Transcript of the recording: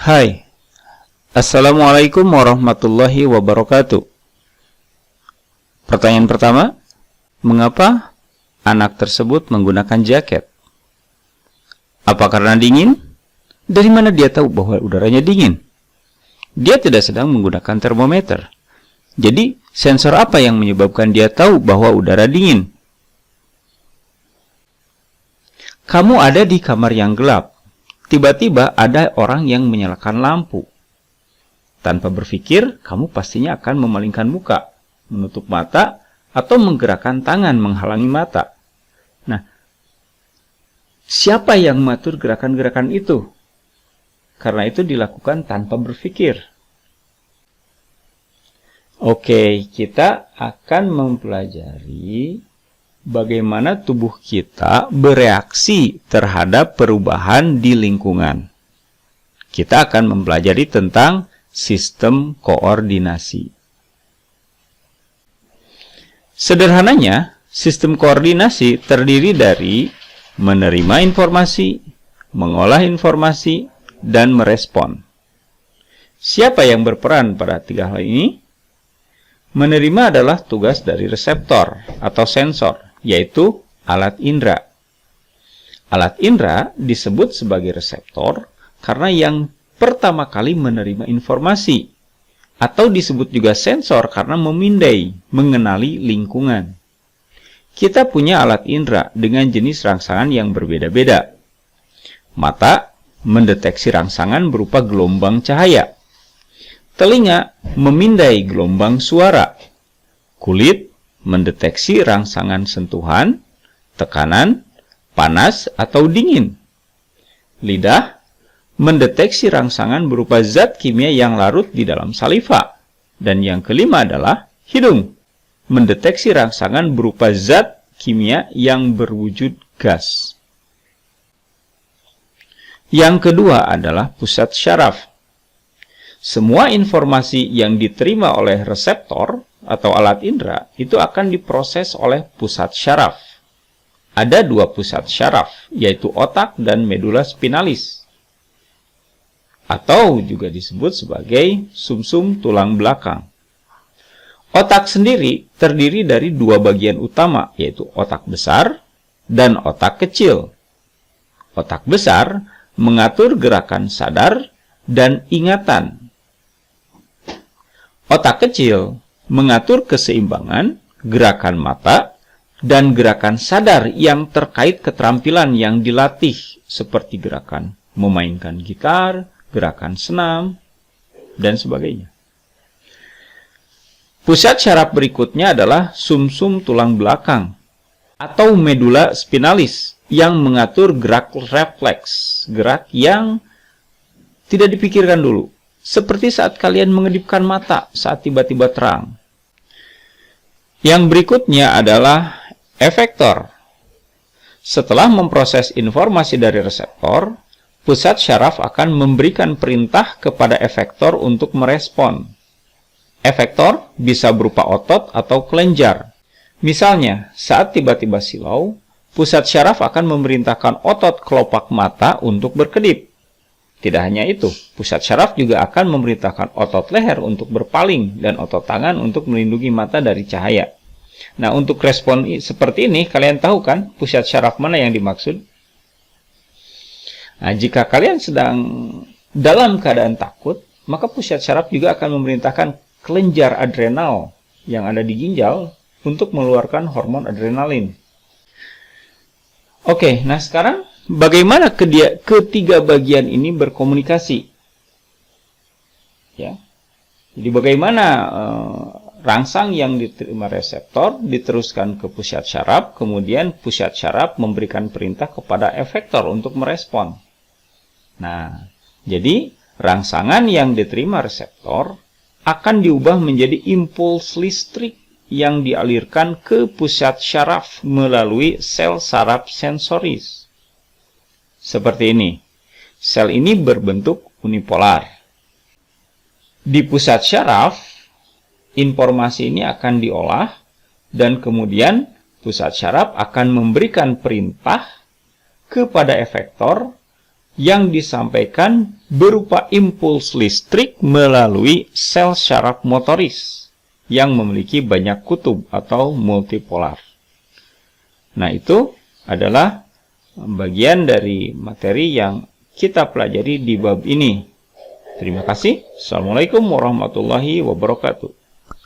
Hai, Assalamualaikum warahmatullahi wabarakatuh. Pertanyaan pertama, mengapa anak tersebut menggunakan jaket? Apa karena dingin? Dari mana dia tahu bahwa udaranya dingin? Dia tidak sedang menggunakan termometer. Jadi, sensor apa yang menyebabkan dia tahu bahwa udara dingin? Kamu ada di kamar yang gelap. Tiba-tiba ada orang yang menyalakan lampu. Tanpa berpikir, kamu pastinya akan memalingkan muka, menutup mata, atau menggerakkan tangan menghalangi mata. Nah, siapa yang mengatur gerakan-gerakan itu? Karena itu dilakukan tanpa berpikir. Oke, kita akan mempelajari bagaimana tubuh kita bereaksi terhadap perubahan di lingkungan. Kita akan mempelajari tentang sistem koordinasi. Sederhananya, sistem koordinasi terdiri dari menerima informasi, mengolah informasi, dan merespon. Siapa yang berperan pada tiga hal ini? Menerima adalah tugas dari reseptor atau sensor, yaitu alat indera. Alat indera disebut sebagai reseptor karena yang pertama kali menerima informasi, atau disebut juga sensor karena memindai, mengenali lingkungan. Kita punya alat indera dengan jenis rangsangan yang berbeda-beda. Mata mendeteksi rangsangan berupa gelombang cahaya. Telinga memindai gelombang suara. Kulit mendeteksi rangsangan sentuhan, tekanan, panas, atau dingin. Lidah mendeteksi rangsangan berupa zat kimia yang larut di dalam saliva. Dan yang kelima adalah hidung, mendeteksi rangsangan berupa zat kimia yang berwujud gas. Yang kedua adalah pusat syaraf. Semua informasi yang diterima oleh reseptor atau alat indera itu akan diproses oleh pusat syaraf. Ada dua pusat syaraf, yaitu otak dan medula spinalis, atau juga disebut sebagai sumsum tulang belakang. Otak sendiri terdiri dari dua bagian utama, yaitu otak besar dan otak kecil. Otak besar mengatur gerakan sadar dan ingatan. Otak kecil mengatur keseimbangan, gerakan mata, dan gerakan sadar yang terkait keterampilan yang dilatih, seperti gerakan memainkan gitar, gerakan senam, dan sebagainya. Pusat syaraf berikutnya adalah sumsum tulang belakang, atau medula spinalis, yang mengatur gerak refleks, gerak yang tidak dipikirkan dulu. Seperti saat kalian mengedipkan mata saat tiba-tiba terang. Yang berikutnya adalah efektor. Setelah memproses informasi dari reseptor, pusat syaraf akan memberikan perintah kepada efektor untuk merespon. Efektor bisa berupa otot atau kelenjar. Misalnya, saat tiba-tiba silau, pusat syaraf akan memerintahkan otot kelopak mata untuk berkedip. Tidak hanya itu, pusat syaraf juga akan memerintahkan otot leher untuk berpaling dan otot tangan untuk melindungi mata dari cahaya. Nah, untuk respon seperti ini, kalian tahu kan pusat syaraf mana yang dimaksud? Nah, jika kalian sedang dalam keadaan takut, maka pusat syaraf juga akan memerintahkan kelenjar adrenal yang ada di ginjal untuk mengeluarkan hormon adrenalin. Oke, nah sekarang bagaimana ketiga bagian ini berkomunikasi? Ya. Jadi bagaimana rangsang yang diterima reseptor diteruskan ke pusat syaraf, kemudian pusat syaraf memberikan perintah kepada efektor untuk merespon. Nah, jadi rangsangan yang diterima reseptor akan diubah menjadi impuls listrik yang dialirkan ke pusat syaraf melalui sel saraf sensoris. Seperti ini. Sel ini berbentuk unipolar. Di pusat syaraf, informasi ini akan diolah dan kemudian pusat syaraf akan memberikan perintah kepada efektor yang disampaikan berupa impuls listrik melalui sel syaraf motoris yang memiliki banyak kutub atau multipolar. Nah, itu adalah bagian dari materi yang kita pelajari di bab ini. Terima kasih. Assalamualaikum warahmatullahi wabarakatuh.